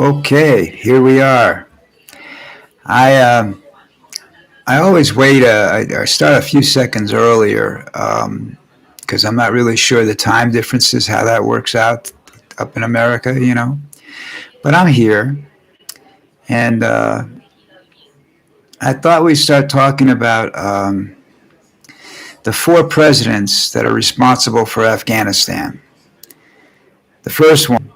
Okay, here we are. I I always wait. I start a few seconds earlier because I'm not really sure the time differences, how that works out up in America, But I'm here, and I thought we'd start talking about the four presidents that are responsible for Afghanistan. The first one,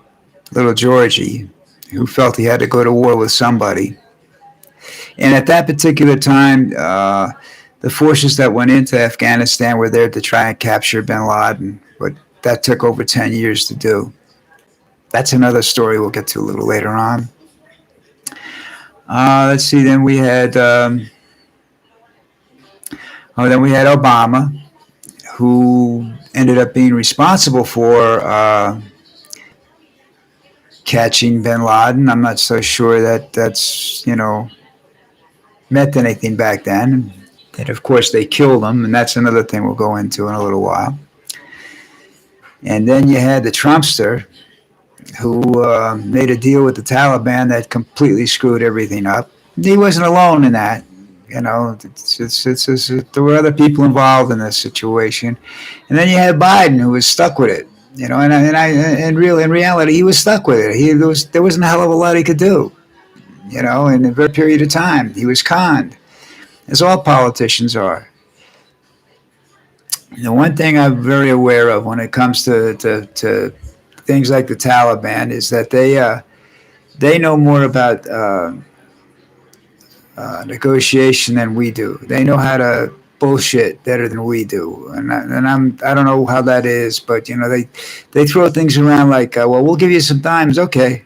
little Georgie, who felt he had to go to war with somebody. And at that particular time, the forces that went into Afghanistan were there to try and capture bin Laden, but that took over 10 years to do. That's another story we'll get to a little later on. Let's see. Then we had Obama, who ended up being responsible for catching bin Laden. I'm not so sure that that's meant anything back then. And of course, they killed him, and that's another thing we'll go into in a little while. And then you had the Trumpster, who made a deal with the Taliban that completely screwed everything up. He wasn't alone in that. There were other people involved in this situation. And then you had Biden, who was stuck with it. In reality, he was stuck with it. There wasn't a hell of a lot he could do. In a very period of time, he was conned, as all politicians are. The one thing I'm very aware of when it comes to things like the Taliban is that they know more about negotiation than we do. They know how to bullshit better than we do, I don't know how that is, but they throw things around like, well, we'll give you some dimes, okay,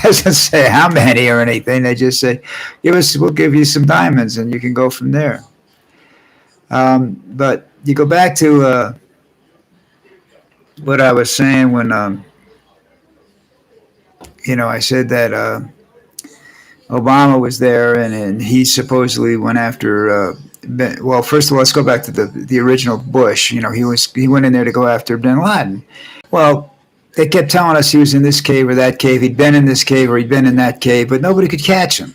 doesn't say how many or anything. They just say, we'll give you some diamonds, and you can go from there. But you go back to what I was saying when, I said that Obama was there, and he supposedly went after. Well, first of all, let's go back to the original Bush. He went in there to go after bin Laden. Well, they kept telling us he was in this cave or that cave. He'd been in this cave or he'd been in that cave, but nobody could catch him.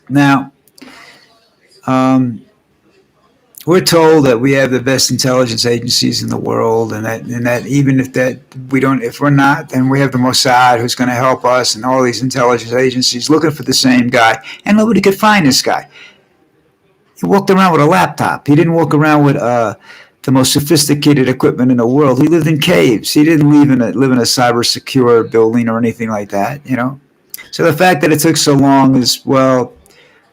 Now, we're told that we have the best intelligence agencies in the world, and that even if we're not, then we have the Mossad who's going to help us, and all these intelligence agencies looking for the same guy, and nobody could find this guy. He walked around with a laptop. He didn't walk around with the most sophisticated equipment in the world. He lived in caves. He didn't live in a cyber secure building or anything like that. So the fact that it took so long is, well,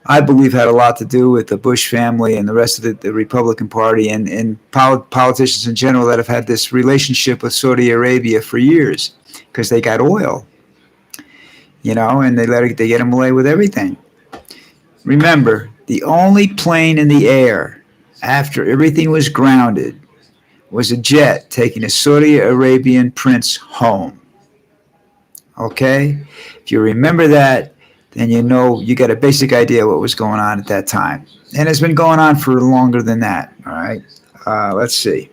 I believe had a lot to do with the Bush family and the rest of the Republican Party and politicians in general that have had this relationship with Saudi Arabia for years because they got oil, and they get them away with everything. Remember, the only plane in the air after everything was grounded was a jet taking a Saudi Arabian prince home. Okay? If you remember that, then you got a basic idea what was going on at that time. And it's been going on for longer than that, all right? Let's see.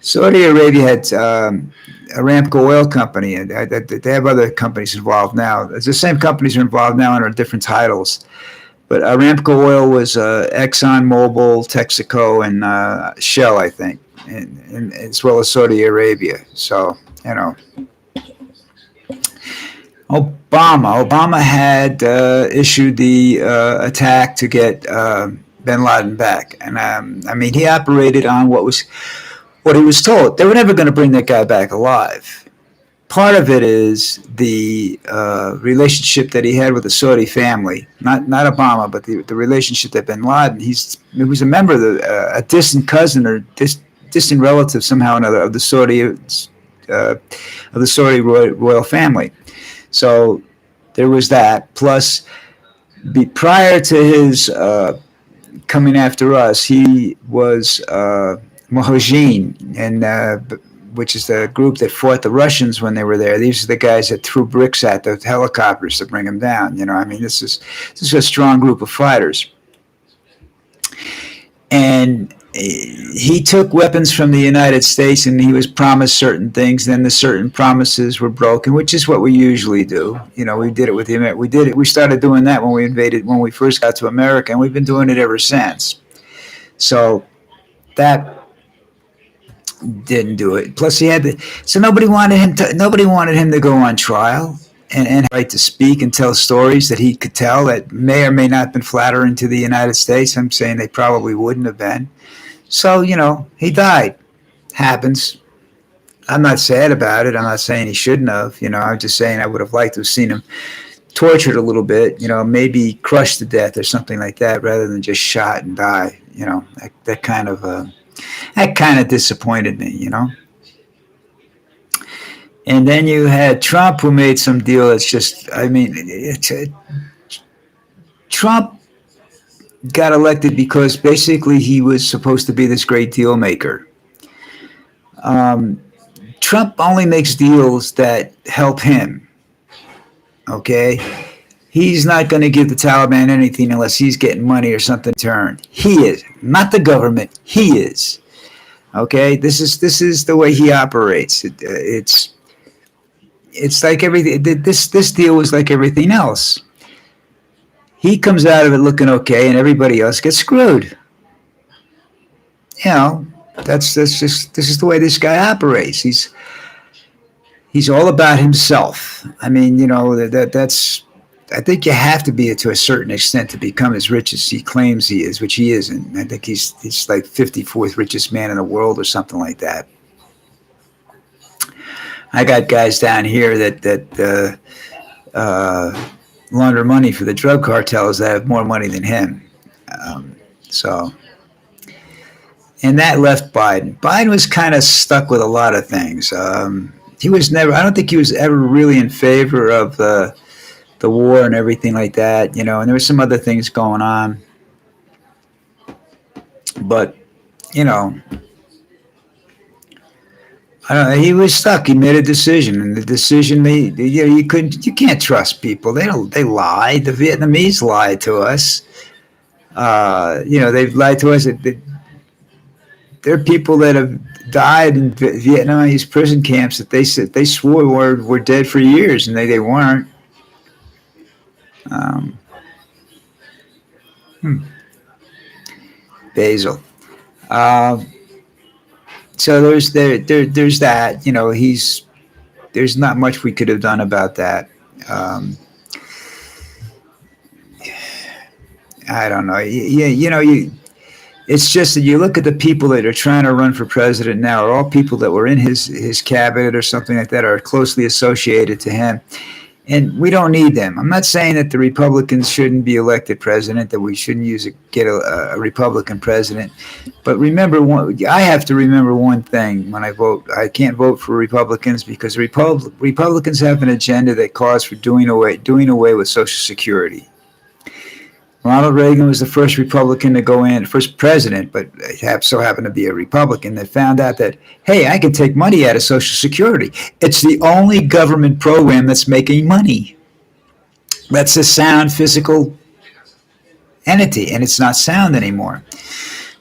Saudi Arabia had Aramco Oil Company, and they have other companies involved now. The same companies are involved now under different titles. But Aramco Oil was Exxon Mobil, Texaco, and Shell, I think, and as well as Saudi Arabia. So, Obama had issued the attack to get bin Laden back. And he operated on what he was told. They were never going to bring that guy back alive. Part of it is the relationship that he had with the Saudi family, not Obama, but the relationship that bin Laden. He was a member of a distant cousin or distant relative somehow or another of the Saudi royal family. So there was that. Plus, prior to his coming after us, he was Mojahedin, and which is the group that fought the Russians when they were there. These are the guys that threw bricks at the helicopters to bring them down. This is a strong group of fighters. And he took weapons from the United States and he was promised certain things. Then the certain promises were broken, which is what we usually do. You know, we did it with the we did it. We started doing that when we invaded, when we first got to America, and we've been doing it ever since. So that didn't do it. Plus, he had to. So nobody wanted him to. Nobody wanted him to go on trial and right to speak and tell stories that he could tell that may or may not have been flattering to the United States. I'm saying they probably wouldn't have been. So, you know, he died. Happens. I'm not sad about it. I'm not saying he shouldn't have. You know, I'm just saying I would have liked to have seen him tortured a little bit, you know, maybe crushed to death or something like that rather than just shot and die. You know, that kind of disappointed me, you know. And then you had Trump who made some deal that's just, I mean, Trump got elected because basically he was supposed to be this great deal maker. Um, Trump only makes deals that help him. Okay, he's not going to give the Taliban anything unless he's getting money or something in return. He is not the government. He is. Okay, this is the way he operates. It's like everything. This deal was like everything else. He comes out of it looking okay, and everybody else gets screwed. You know, that's just this is the way this guy operates. He's all about himself. I mean, you know, that's I think you have to be to a certain extent to become as rich as he claims he is, which he isn't. I think he's like 54th richest man in the world or something like that. I got guys down here that launder money for the drug cartels that have more money than him. So, and that left Biden. Biden was kind of stuck with a lot of things. He was never. I don't think he was ever really in favor of the war and everything like that. You know, and there were some other things going on, but you know, I don't know, he was stuck. He made a decision, and the decision you know, you can't trust people. They lied. The Vietnamese lied to us. You know, they've lied to us. There are people that have died in Vietnamese prison camps that they said they swore were dead for years, and they weren't. Um, hmm, Basil. Uh, so there's that. You know, there's not much we could have done about that. Um, I don't know. You know, it's just that you look at the people that are trying to run for president now are all people that were in his cabinet or something like that, are closely associated to him. And we don't need them. I'm not saying that the Republicans shouldn't be elected president, that we shouldn't get a Republican president. But remember, I have to remember one thing when I vote. I can't vote for Republicans because Republicans have an agenda that calls for doing away with Social Security. Ronald Reagan was the first Republican to go in, first president, but so happened to be a Republican that found out that, hey, I can take money out of Social Security. It's the only government program that's making money. That's a sound physical entity, and it's not sound anymore.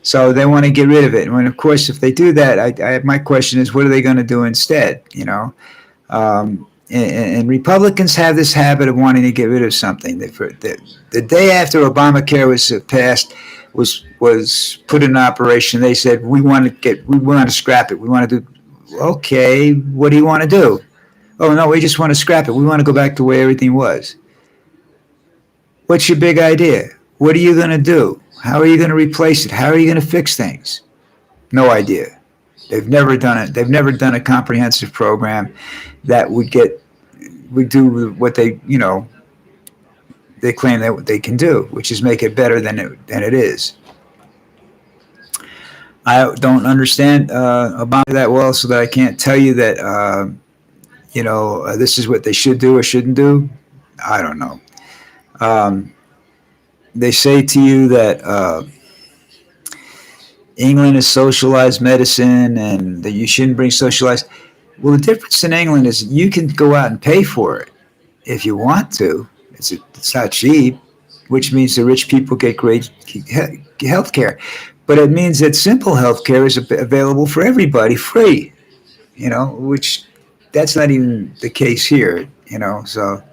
So they want to get rid of it. And of course, if they do that, my question is, what are they going to do instead? You know, and Republicans have this habit of wanting to get rid of something. The day after Obamacare was passed, was put in operation, they said we want to scrap it. We want to do. Okay, what do you want to do? Oh no, we just want to scrap it. We want to go back to where everything was. What's your big idea? What are you going to do? How are you going to replace it? How are you going to fix things? No idea. They've never done it. They've never done a comprehensive program that would do what they claim that they can do, which is make it better than it is. I don't understand Obama that well, so that I can't tell you that this is what they should do or shouldn't do. I don't know. They say to you that England is socialized medicine and that you shouldn't bring socialized. Well, the difference in England is you can go out and pay for it if you want to. It's not cheap, which means the rich people get great health care. but it means that simple health care is available for everybody, free. Which that's not even the case here. So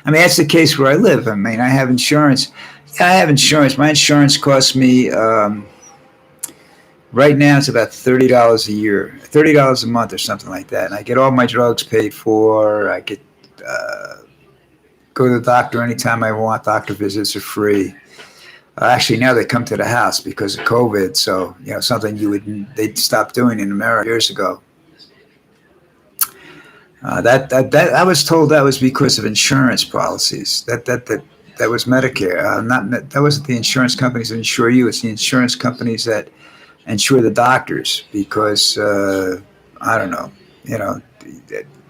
I mean that's the case where I live. I mean I have insurance. Yeah, I have insurance. My insurance costs me. Right now, it's about $30 a year, $30 a month, or something like that. And I get all my drugs paid for. I get go to the doctor anytime I want. Doctor visits are free. Actually, now they come to the house because of COVID. So something they'd stop doing in America years ago. That I was told that was because of insurance policies. That was Medicare. That wasn't the insurance companies that insure you. It's the insurance companies that insure the doctors because I don't know,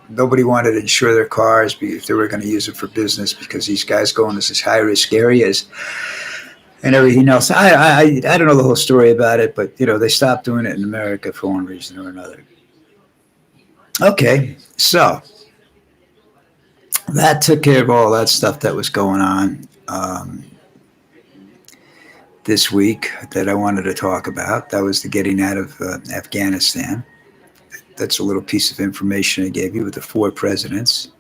nobody wanted to insure their cars if they were going to use it for business because these guys go into such high risk areas and everything else. I don't know the whole story about it, but they stopped doing it in America for one reason or another. Okay, so that took care of all that stuff that was going on. This week that I wanted to talk about. That was the getting out of Afghanistan. That's a little piece of information I gave you with the 4 presidents.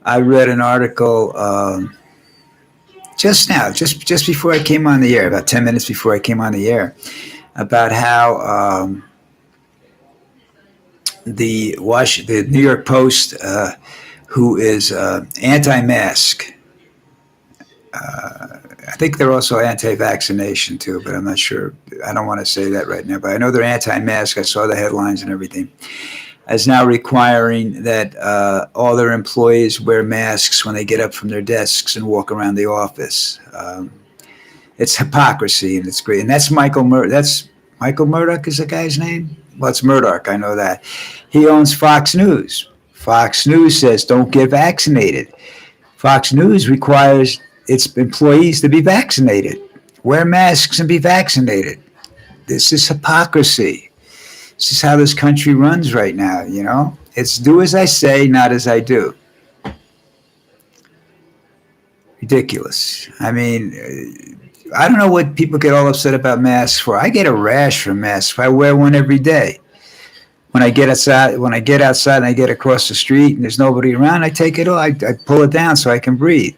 I read an article just now, just before I came on the air, about 10 minutes before I came on the air, about how the New York Post, who is anti-mask, I think they're also anti-vaccination too, but I'm not sure. I don't want to say that right now, but I know they're anti-mask. I saw the headlines and everything. Is now requiring that all their employees wear masks when they get up from their desks and walk around the office. It's hypocrisy, and it's great. And that's Michael Murdoch is the guy's name? Well, it's Murdoch. I know that. He owns Fox News. Fox News says don't get vaccinated. Fox News requires its employees to be vaccinated, wear masks and be vaccinated. This is hypocrisy. This is how this country runs right now, It's do as I say, not as I do. Ridiculous. I mean, I don't know what people get all upset about masks for. I get a rash from masks. I wear one every day. When I get outside and I get across the street and there's nobody around, I take it off. I pull it down so I can breathe.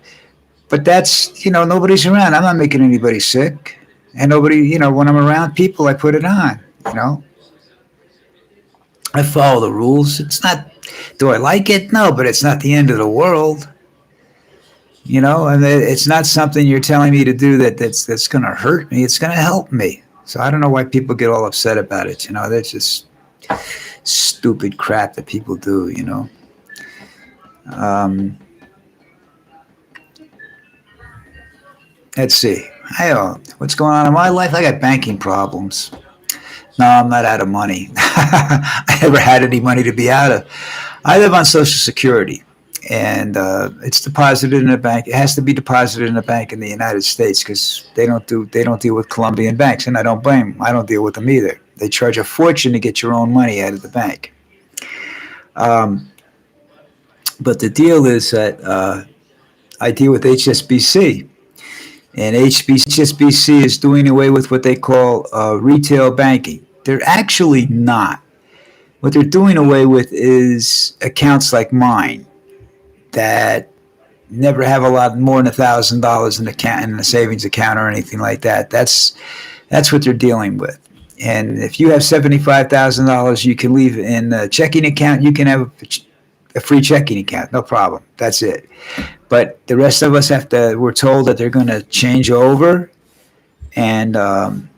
But that's, nobody's around. I'm not making anybody sick. And nobody, when I'm around people, I put it on, I follow the rules. It's not, do I like it? No, but it's not the end of the world. And it's not something you're telling me to do that's going to hurt me. It's going to help me. So I don't know why people get all upset about it. That's just stupid crap that people do, Let's see. What's going on in my life? I got banking problems. No, I'm not out of money. I never had any money to be out of. I live on Social Security, and it's deposited in a bank. It has to be deposited in a bank in the United States because they don't deal with Colombian banks, and I don't blame them. I don't deal with them either. They charge a fortune to get your own money out of the bank. But the deal is that I deal with HSBC. And HSBC is doing away with what they call retail banking. They're actually not. What they're doing away with is accounts like mine that never have a lot more than $1,000 in a savings account or anything like that. That's what they're dealing with. And if you have $75,000 you can leave in a checking account, you can have a free checking account, no problem. That's it. But the rest of us we're told that they're going to change over, and I'm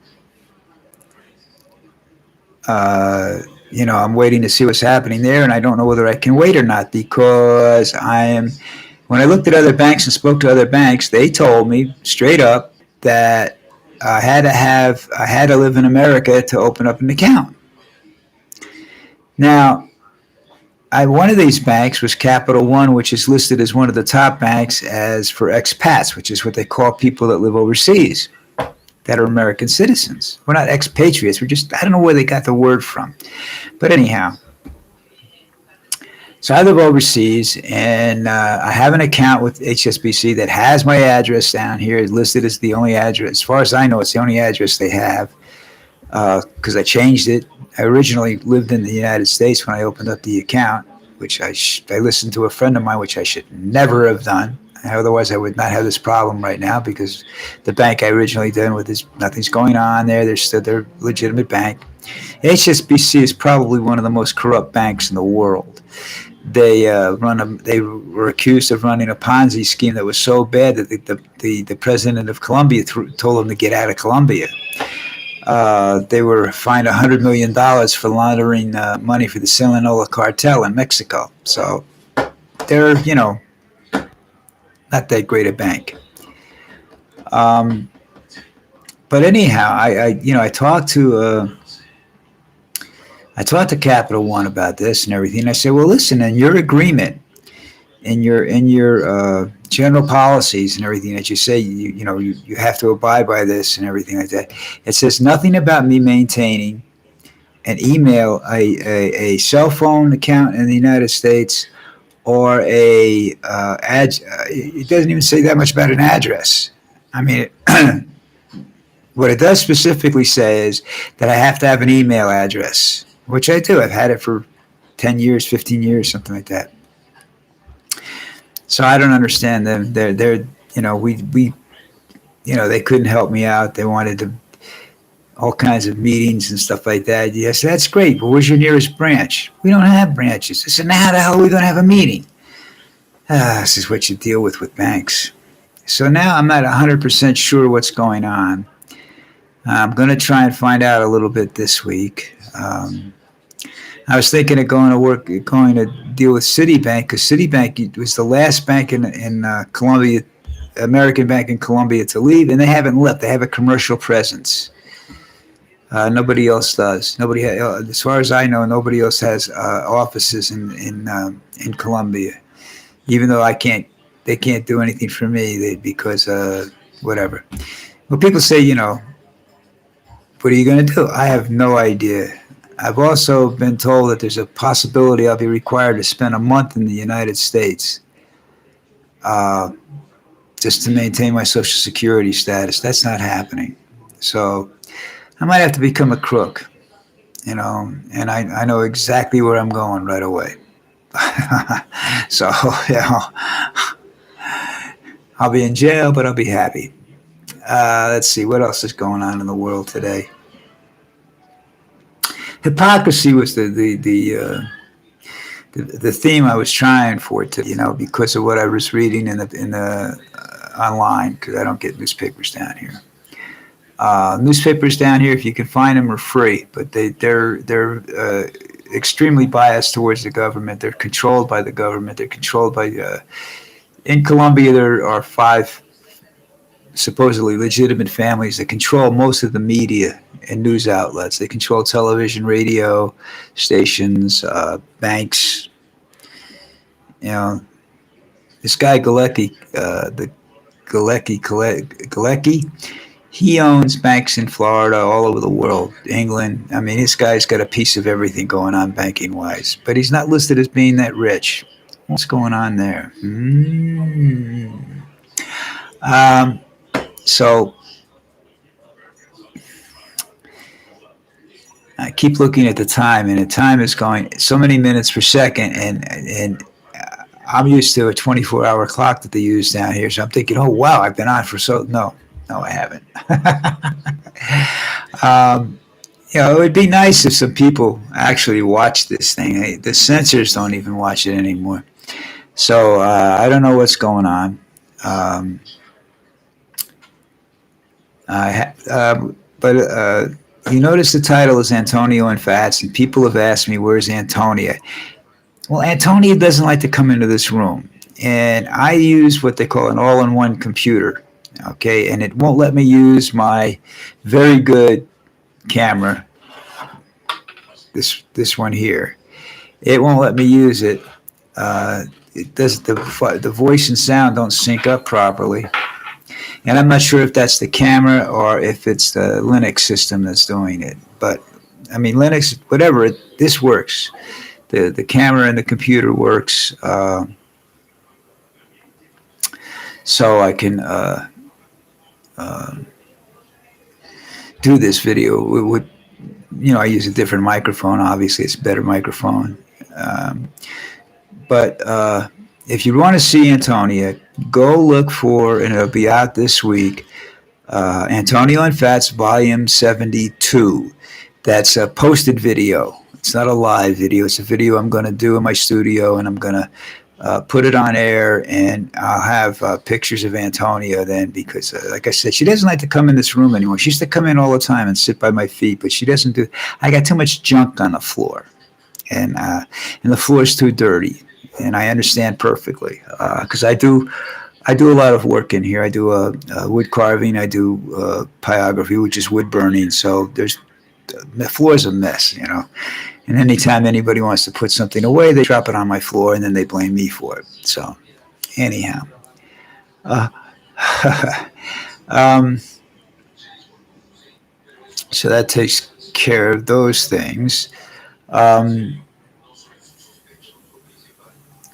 waiting to see what's happening there, and I don't know whether I can wait or not because when I looked at other banks and spoke to other banks, they told me straight up that I had to live in America to open up an account. Now, one of these banks was Capital One, which is listed as one of the top banks as for expats, which is what they call people that live overseas, that are American citizens. We're not expatriates. I don't know where they got the word from. But anyhow, So I live overseas, and I have an account with HSBC that has my address down here. It's listed as the only address. As far as I know, it's the only address they have because I changed it. I originally lived in the United States when I opened up the account, which I listened to a friend of mine, which I should never have done. Otherwise, I would not have this problem right now because the bank I originally did with is nothing's going on there. They're still their legitimate bank. HSBC is probably one of the most corrupt banks in the world. They were accused of running a Ponzi scheme that was so bad that the president of Colombia told them to get out of Colombia. They were fined $100 million for laundering money for the Sinaloa cartel in Mexico. So they're, not that great a bank. Um, but anyhow, I talked to Capital One about this and everything. I said, well, listen, in your agreement, in your general policies and everything that you say, you have to abide by this and everything like that. It says nothing about me maintaining an email, a cell phone account in the United States, or it doesn't even say that much about an address. I mean, what it does specifically say is that I have to have an email address, which I do. I've had it for 10 years, 15 years, something like that. So I don't understand them. They couldn't help me out. They wanted all kinds of meetings and stuff like that. Yes, that's great, but where's your nearest branch? We don't have branches. I said, now how the hell are we going to have a meeting? This is what you deal with banks. So now I'm not 100% sure what's going on. I'm going to try and find out a little bit this week. I was thinking of going to deal with Citibank, because Citibank was the last bank in Colombia, American bank in Colombia to leave, and they haven't left. They have a commercial presence. Nobody else does. As far as I know, nobody else has offices in Colombia. Even though they can't do anything for me because whatever. Well, people say, what are you going to do? I have no idea. I've also been told that there's a possibility I'll be required to spend a month in the United States just to maintain my Social Security status. That's not happening. So I might have to become a crook, and I know exactly where I'm going right away. So, I'll be in jail, but I'll be happy. Let's see, what else is going on in the world today? Hypocrisy was the theme I was trying for today, because of what I was reading in the online, because I don't get newspapers down here. Newspapers down here, if you can find them, are free, but they're extremely biased towards the government. They're controlled by the government. They're controlled by. In Colombia, there are 5 supposedly legitimate families that control most of the media and news outlets. They control television, radio stations, banks. This guy Galecki, Galecki, he owns banks in Florida, all over the world, England. I mean, this guy's got a piece of everything going on banking wise, but he's not listed as being that rich. What's going on there? So I keep looking at the time, and the time is going so many minutes per second, and I'm used to a 24-hour clock that they use down here. So I'm thinking, oh wow, I've been on for no, I haven't. It would be nice if some people actually watch this thing. The censors don't even watch it anymore. So I don't know what's going on. But you notice the title is Antonio and Fats, and people have asked me, where's Antonia? Well, Antonia doesn't like to come into this room, and I use what they call an all-in-one computer, okay, and it won't let me use my very good camera, this one here. It won't let me use it. It does the voice and sound don't sync up properly. And I'm not sure if that's the camera or if it's the Linux system that's doing it. But, I mean, Linux, whatever, this works. the camera and the computer works, so I can uh, do this video. With, I use a different microphone. Obviously, it's a better microphone. Um, but if you want to see Antonia, go look for, and it'll be out this week, Antonio and Fats Volume 72. That's a posted video. It's not a live video. It's a video I'm going to do in my studio, and I'm going to put it on air, and I'll have pictures of Antonia then, because, like I said, she doesn't like to come in this room anymore. She used to come in all the time and sit by my feet, but she doesn't do. I got too much junk on the floor, and the floor is too dirty, and I understand perfectly, because I do a lot of work in here. I do wood carving. I do pyography, which is wood burning. So the floor is a mess. And anytime anybody wants to put something away, they drop it on my floor, and then they blame me for it. So anyhow, uh, um, so that takes care of those things. Um,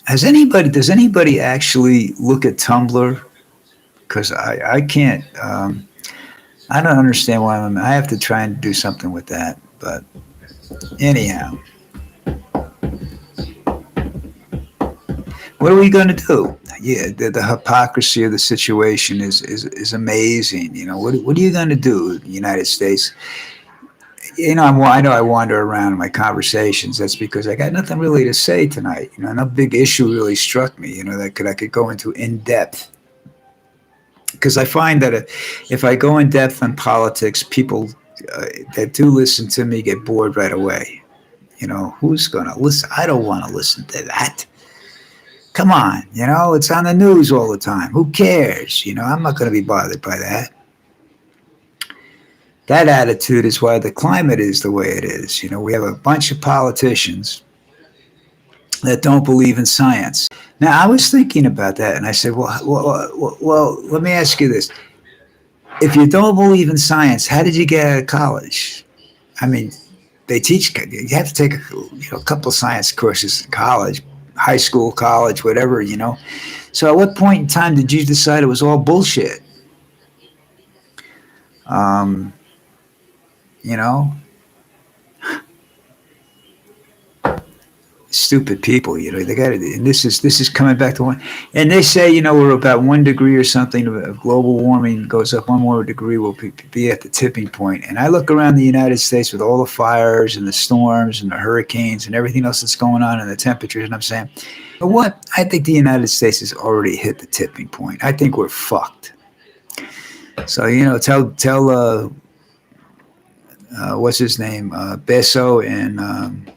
does anybody actually look at Tumblr? Because I can't. I don't understand why I have to try and do something with that. But anyhow, what are we going to do? Yeah, the hypocrisy of the situation is amazing. What are you going to do, United States? I know I wander around in my conversations. That's because I got nothing really to say tonight. No big issue really struck me. That I could go into in depth, because I find that if I go in depth on politics, people that do listen to me get bored right away. Who's going to listen? I don't want to listen to that. Come on, it's on the news all the time. Who cares? I'm not going to be bothered by that. That attitude is why the climate is the way it is. We have a bunch of politicians that don't believe in science. Now, I was thinking about that, and I said, well, let me ask you this. If you don't believe in science, how did you get out of college? I mean, they teach, you have to take a couple of science courses in college, high school, college, whatever. So at what point in time did you decide it was all bullshit? Um, you know, stupid people. They got it. And this is coming back to one. And they say, we're about 1 degree or something of global warming goes up 1 more degree, we'll be at the tipping point. And I look around the United States with all the fires and the storms and the hurricanes and everything else that's going on and the temperatures, and I'm saying, but what? I think the United States has already hit the tipping point. I think we're fucked. So tell what's his name, Besso, and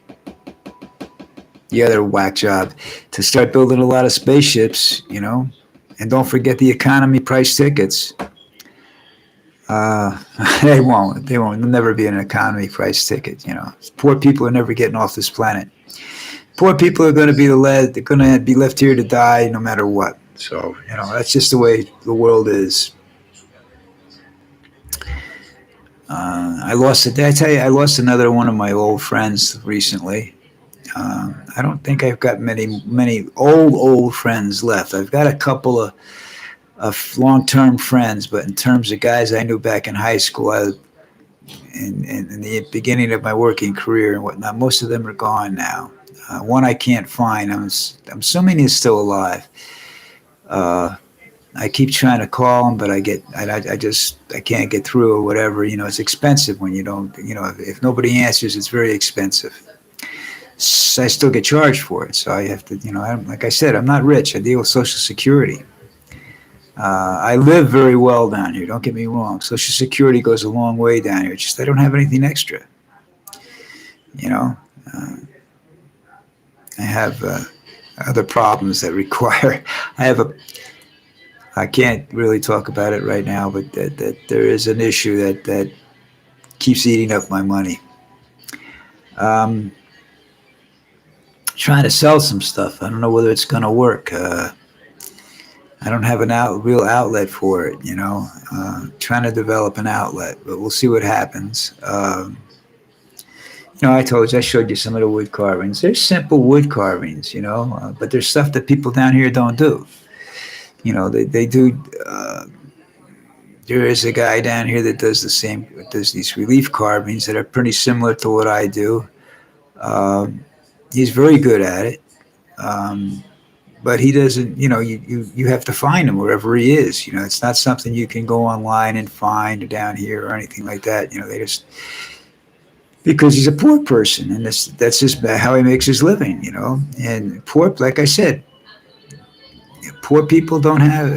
the other whack job, to start building a lot of spaceships, and don't forget the economy price tickets. They won't. There'll never be an economy price ticket. Poor people are never getting off this planet. Poor people are going to be they're going to be left here to die no matter what. So that's just the way the world is. Did I tell you I lost another one of my old friends recently? I don't think I've got many old friends left. I've got a couple of long-term friends, but in terms of guys I knew back in high school, in the beginning of my working career and whatnot, most of them are gone now. One I can't find. I'm assuming he's still alive. I keep trying to call him, but I can't get through or whatever. It's expensive when you don't. If nobody answers, it's very expensive. I still get charged for it, so I have to. Like I said, I'm not rich. I deal with Social Security. I live very well down here. Don't get me wrong. Social Security goes a long way down here. It's just I don't have anything extra. I have other problems that require. I can't really talk about it right now, but that there is an issue that keeps eating up my money. Trying to sell some stuff. I don't know whether it's going to work. I don't have real outlet for it. Trying to develop an outlet, but we'll see what happens. No, I told you, I showed you some of the wood carvings. They're simple wood carvings, but there's stuff that people down here don't do. They do. There is a guy down here that does the same, does these relief carvings that are pretty similar to what I do. Um, he's very good at it. Um, but he doesn't, you have to find him wherever he is. It's not something you can go online and find down here or anything like that. They just, because he's a poor person and that's just how he makes his living, and poor, like I said, poor people don't have,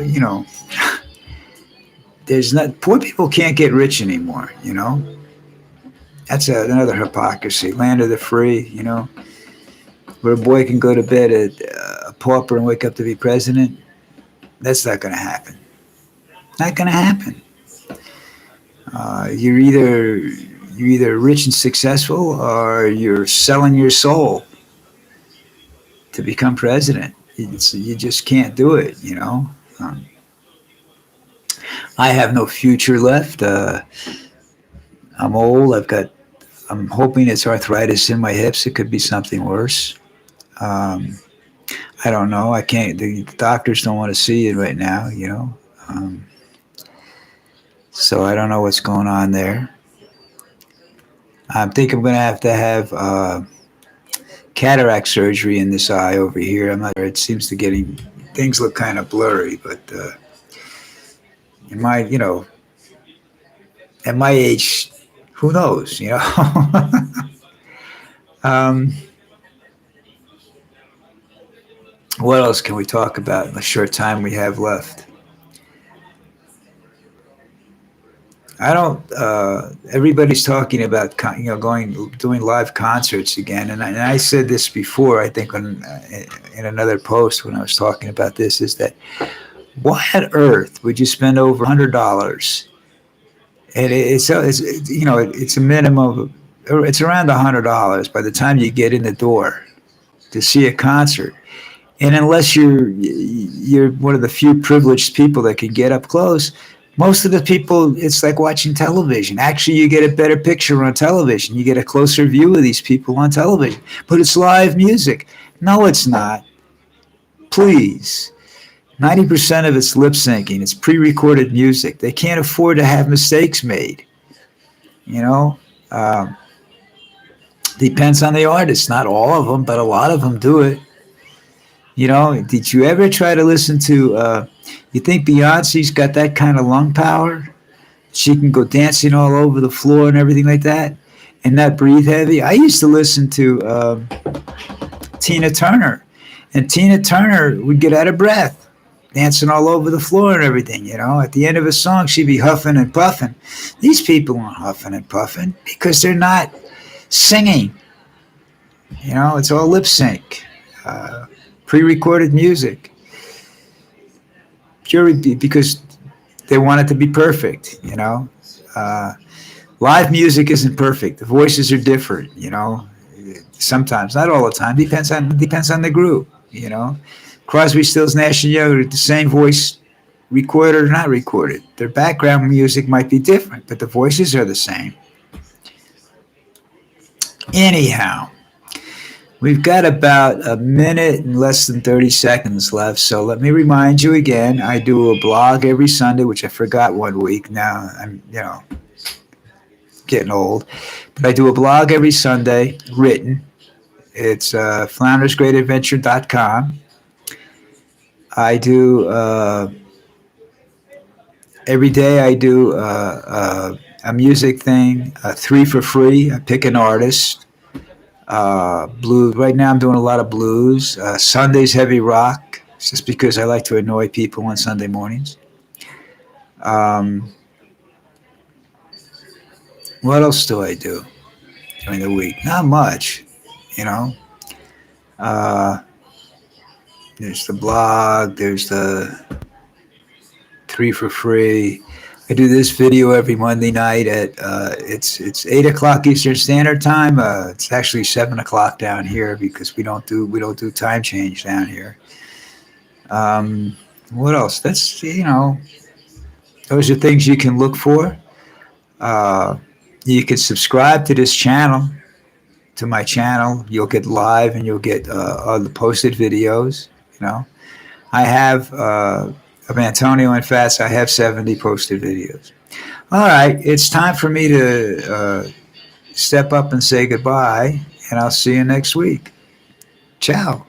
there's not, poor people can't get rich anymore, that's another hypocrisy. Land of the free, where a boy can go to bed a pauper and wake up to be president. That's not going to happen. Not going to happen. You're either rich and successful, or you're selling your soul to become president. You just can't do it. I have no future left. I'm old. I'm hoping it's arthritis in my hips. It could be something worse. Um, I don't know. I can't. The doctors don't want to see it right now. So I don't know what's going on there. I think I'm going to have cataract surgery in this eye over here. I'm not sure. It seems to getting things look kind of blurry, but in my, at my age, who knows? um, what else can we talk about in the short time we have left? I don't. Everybody's talking about doing live concerts again, and I said this before. I think in another post when I was talking about this, is that why on earth would you spend over $100? And it's a minimum of, it's around $100 by the time you get in the door to see a concert. And unless you're one of the few privileged people that can get up close, most of the people, it's like watching television. Actually, you get a better picture on television. You get a closer view of these people on television. But it's live music. No, it's not. Please. 90% of it's lip syncing. It's pre-recorded music. They can't afford to have mistakes made. You know, um, depends on the artist. Not all of them, but a lot of them do it. Did you ever try to listen to? You think Beyonce's got that kind of lung power? She can go dancing all over the floor and everything like that, and not breathe heavy. I used to listen to Tina Turner, and Tina Turner would get out of breath, dancing all over the floor and everything. At the end of a song, she'd be huffing and puffing. These people aren't huffing and puffing because they're not singing. It's all lip sync, pre-recorded music, purely because they want it to be perfect. Uh, Live music isn't perfect. The voices are different. Sometimes, not all the time. Depends on the group. Crosby, Stills, Nash and Young, the same voice, recorded or not recorded. Their background music might be different, but the voices are the same. Anyhow, we've got about a minute and less than 30 seconds left, so let me remind you again. I do a blog every Sunday, which I forgot one week. Now I'm, getting old, but I do a blog every Sunday, written. It's floundersgreatadventure.com. I do every day. I do a music thing, three for free. I pick an artist. Blues. Right now, I'm doing a lot of blues. Sundays, heavy rock. It's just because I like to annoy people on Sunday mornings. Um, what else do I do during the week? Not much, you know. Uh, there's the blog. There's the three for free. I do this video every Monday night at it's 8 o'clock Eastern Standard Time. It's actually 7 o'clock down here because we don't do time change down here. What else? That's those are things you can look for. Uh, you can subscribe to this channel. to my channel. You'll get live and you'll get the posted videos. You know, I have of Antonio and Fats. I have 70 posted videos. All right, it's time for me to step up and say goodbye, and I'll see you next week. Ciao.